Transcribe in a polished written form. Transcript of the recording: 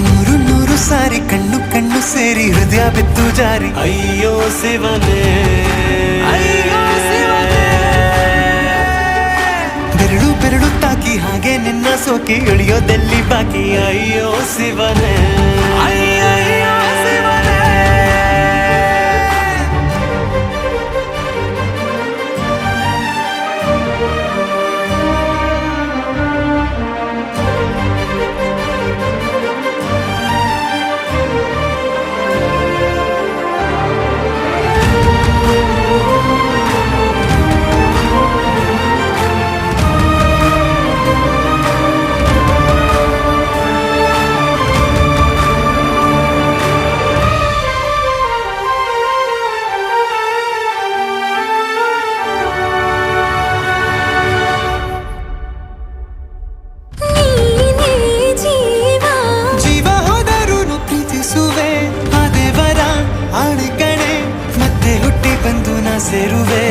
ನೂರು ನೂರು ಸಾರಿ ಕಣ್ಣು ಕಣ್ಣು ಸೇರಿ ಹೃದಯ ಬಿತ್ತು ಜಾರಿ ಅಯ್ಯೋ ಶಿವನೇ, ಬೆರಳು ಬೆರಳು ತಾಕಿ ಹಾಗೆ ನಿನ್ನ ಸೋಕಿ ಇಳಿಯೋದೆಲ್ಲಿ ಬಾಕಿ ಅಯ್ಯೋ ಶಿವನೇ, ಅಯ್ಯಯ್ಯೋ ಶಿವನೇ. ಸೇರುವೆ